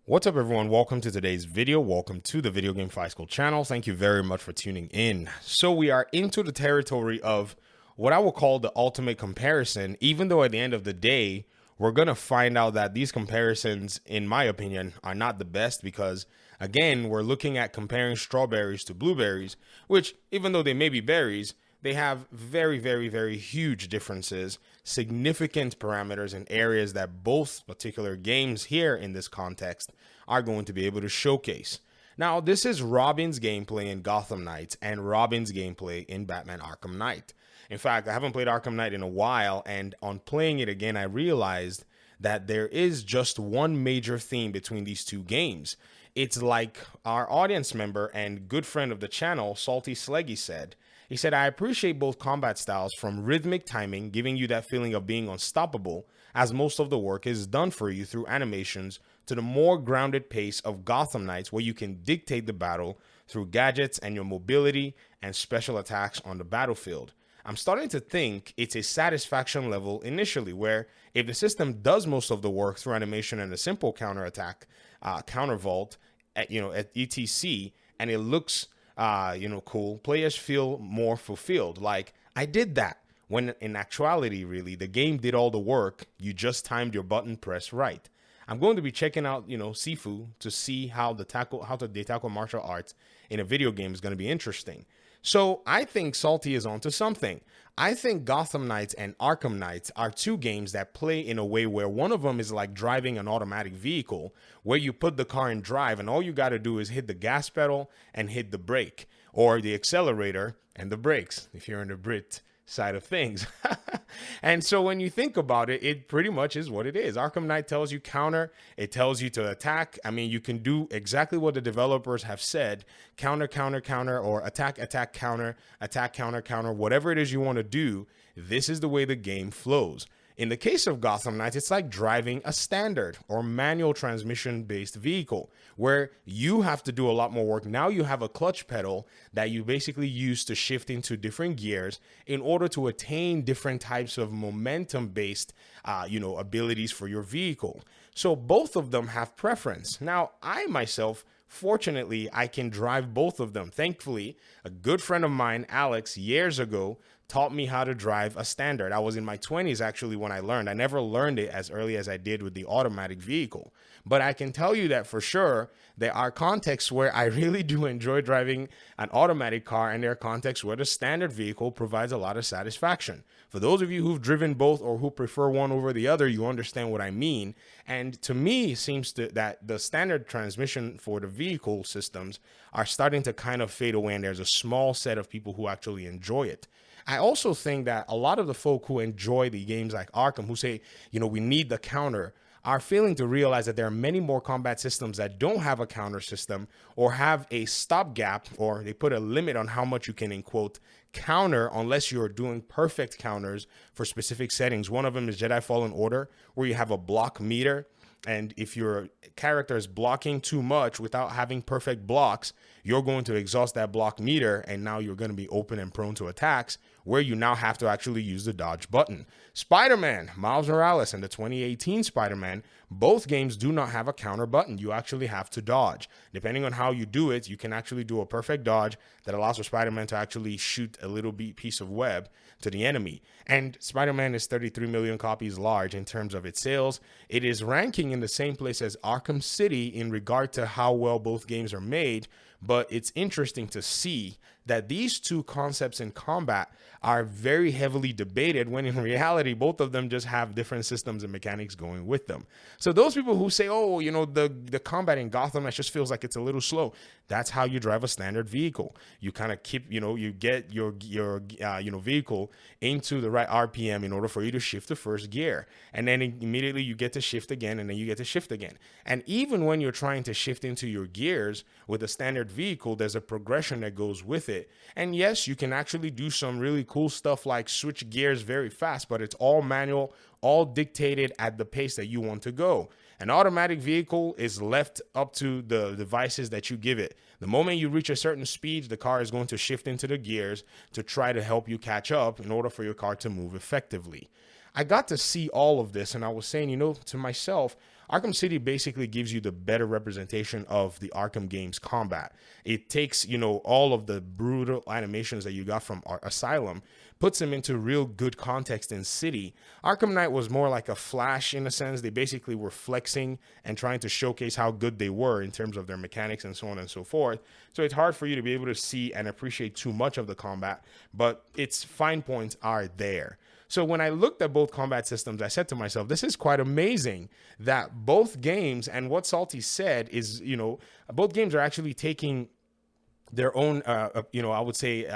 What's up, everyone? Welcome to today's video. Welcome to the Video Game Fly School channel. Thank you very much for tuning in. So we are into the territory of what I will call the ultimate comparison, even though at the end of the day, we're going to find out that these comparisons, in my opinion, are not the best because, again, we're looking at comparing strawberries to blueberries, which, even though they may be berries, they have very, very, very huge differences, significant parameters and areas that both particular games here in this context are going to be able to showcase. Now, this is Robin's gameplay in Gotham Knights and Robin's gameplay in Batman Arkham Knight. In fact, I haven't played Arkham Knight in a while, and on playing it again, I realized that there is just one major theme between these two games. It's like our audience member and good friend of the channel, Salty Sleggy, said. He said, I appreciate both combat styles, from rhythmic timing, giving you that feeling of being unstoppable, as most of the work is done for you through animations, to the more grounded pace of Gotham Knights, where you can dictate the battle through gadgets and your mobility and special attacks on the battlefield. I'm starting to think it's a satisfaction level initially, where if the system does most of the work through animation and a simple counterattack, counter vault, at etc., and it looks cool, players feel more fulfilled. Like, I did that. When in actuality, really, the game did all the work. You just timed your button press right. I'm going to be checking out, Sifu to see how they tackle martial arts in a video game is going to be interesting. So I think Salty is onto something. I think Gotham Knights and Arkham Knights are two games that play in a way where one of them is like driving an automatic vehicle, where you put the car in drive and all you got to do is hit the gas pedal and hit the brake, or the accelerator and the brakes, if you're in the Brit side of things. And so when you think about it, it pretty much is what it is. Arkham Knight tells you counter, it tells you to attack. I mean, you can do exactly what the developers have said: counter, counter, counter, or attack, attack, counter, counter, whatever it is you want to do. This is the way the game flows. In the case of Gotham Knights, it's like driving a standard or manual transmission based vehicle, where you have to do a lot more work. Now you have a clutch pedal that you basically use to shift into different gears in order to attain different types of momentum based abilities for your vehicle. So both of them have preference. Now, I myself, fortunately, I can drive both of them. Thankfully, a good friend of mine, Alex, years ago, taught me how to drive a standard. I was in my 20s actually when I learned. I never learned it as early as I did with the automatic vehicle. But I can tell you that for sure, there are contexts where I really do enjoy driving an automatic car, and there are contexts where the standard vehicle provides a lot of satisfaction. For those of you who've driven both or who prefer one over the other, you understand what I mean. And to me, it seems that the standard transmission for the vehicle systems are starting to kind of fade away, and there's a small set of people who actually enjoy it. I also think that a lot of the folk who enjoy the games like Arkham, who say, we need the counter, are failing to realize that there are many more combat systems that don't have a counter system or have a stopgap, or they put a limit on how much you can, in quote, counter, unless you're doing perfect counters for specific settings. One of them is Jedi Fallen Order, where you have a block meter. And if your character is blocking too much without having perfect blocks, you're going to exhaust that block meter, and now you're going to be open and prone to attacks, where you now have to actually use the dodge button. Spider-Man, Miles Morales, and the 2018 Spider-Man, both games do not have a counter button. You actually have to dodge. Depending on how you do it, you can actually do a perfect dodge that allows for Spider-Man to actually shoot a little piece of web to the enemy. And Spider-Man is 33 million copies large in terms of its sales. It is ranking in the same place as Arkham City in regard to how well both games are made, but it's interesting to see that these two concepts in combat are very heavily debated, when in reality, both of them just have different systems and mechanics going with them. So those people who say, oh, the combat in Gotham, that just feels like it's a little slow. That's how you drive a standard vehicle. You kind of keep, you get your vehicle into the right RPM in order for you to shift the first gear. And then immediately you get to shift again, and then you get to shift again. And even when you're trying to shift into your gears with a standard vehicle, there's a progression that goes with it. And yes, you can actually do some really cool stuff like switch gears very fast, but it's all manual, all dictated at the pace that you want to go. An automatic vehicle is left up to the devices that you give it. The moment you reach a certain speed, the car is going to shift into the gears to try to help you catch up in order for your car to move effectively. I got to see all of this, and I was saying, to myself, Arkham City basically gives you the better representation of the Arkham games combat. It takes, all of the brutal animations that you got from Asylum, puts them into real good context in City. Arkham Knight was more like a Flash in a sense. They basically were flexing and trying to showcase how good they were in terms of their mechanics and so on and so forth. So it's hard for you to be able to see and appreciate too much of the combat, but its fine points are there. So when I looked at both combat systems, I said to myself, this is quite amazing that both games, and what Salty said is, both games are actually taking their own, I would say,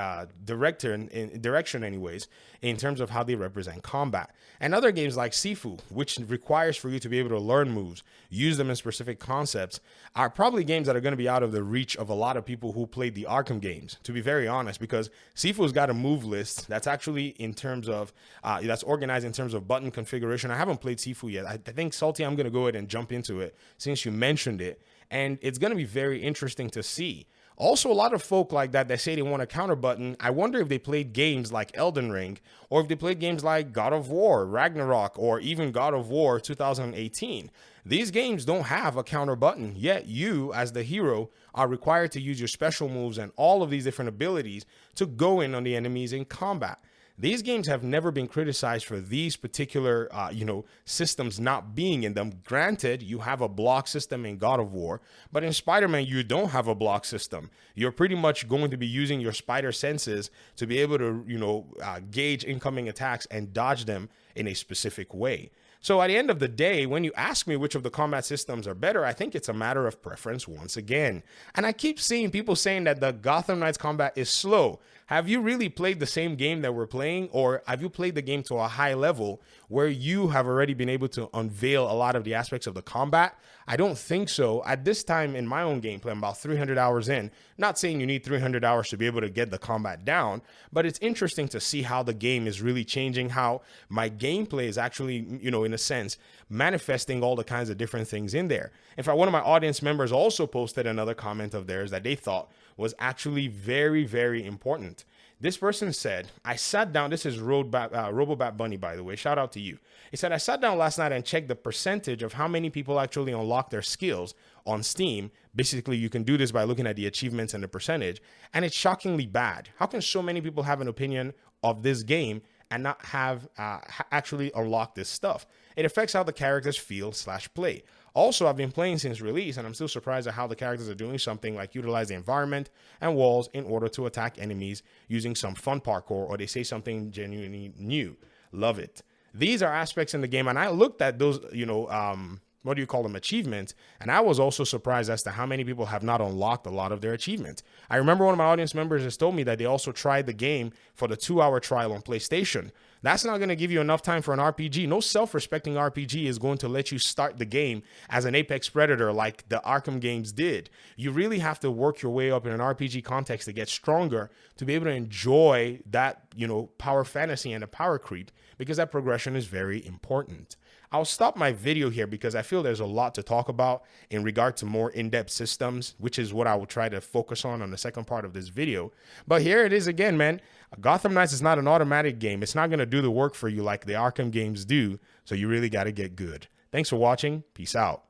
direction anyways, in terms of how they represent combat. And other games like Sifu, which requires for you to be able to learn moves, use them in specific concepts, are probably games that are going to be out of the reach of a lot of people who played the Arkham games, to be very honest, because Sifu's got a move list that's actually in terms of, that's organized in terms of button configuration. I haven't played Sifu yet. I think, Salty, I'm going to go ahead and jump into it since you mentioned it. And it's going to be very interesting to see. Also, a lot of folk like that say they want a counter button. I wonder if they played games like Elden Ring, or if they played games like God of War, Ragnarok, or even God of War 2018. These games don't have a counter button, yet you, as the hero, are required to use your special moves and all of these different abilities to go in on the enemies in combat. These games have never been criticized for these particular, systems not being in them. Granted, you have a block system in God of War, but in Spider-Man, you don't have a block system. You're pretty much going to be using your spider senses to be able to, gauge incoming attacks and dodge them in a specific way. So at the end of the day, when you ask me which of the combat systems are better, I think it's a matter of preference once again. And I keep seeing people saying that the Gotham Knights combat is slow. Have you really played the same game that we're playing, or have you played the game to a high level where you have already been able to unveil a lot of the aspects of the combat? I don't think so. At this time in my own gameplay, I'm about 300 hours in. Not saying you need 300 hours to be able to get the combat down, but it's interesting to see how the game is really changing, how my gameplay is actually, in a sense, manifesting all the kinds of different things in there. In fact, one of my audience members also posted another comment of theirs that they thought was actually very, very important. This person said, I sat down, this is Robobat Bunny, by the way, shout out to you. He said, I sat down last night and checked the percentage of how many people actually unlock their skills on Steam. Basically, you can do this by looking at the achievements and the percentage, and it's shockingly bad. How can so many people have an opinion of this game and not have actually unlocked this stuff? It affects how the characters feel/play. Also, I've been playing since release, and I'm still surprised at how the characters are doing something like utilize the environment and walls in order to attack enemies using some fun parkour, or they say something genuinely new. Love it. These are aspects in the game, and I looked at those, what do you call them, achievements, and I was also surprised as to how many people have not unlocked a lot of their achievements. I remember one of my audience members has told me that they also tried the game for the 2-hour trial on PlayStation. That's not going to give you enough time for an RPG. No self-respecting RPG is going to let you start the game as an apex predator like the Arkham games did. You really have to work your way up in an RPG context to get stronger, to be able to enjoy that, power fantasy and the power creep, because that progression is very important. I'll stop my video here because I feel there's a lot to talk about in regard to more in-depth systems, which is what I will try to focus on the second part of this video. But here it is again, man. Gotham Knights is not an automatic game. It's not going to do the work for you like the Arkham games do, so you really got to get good. Thanks for watching. Peace out.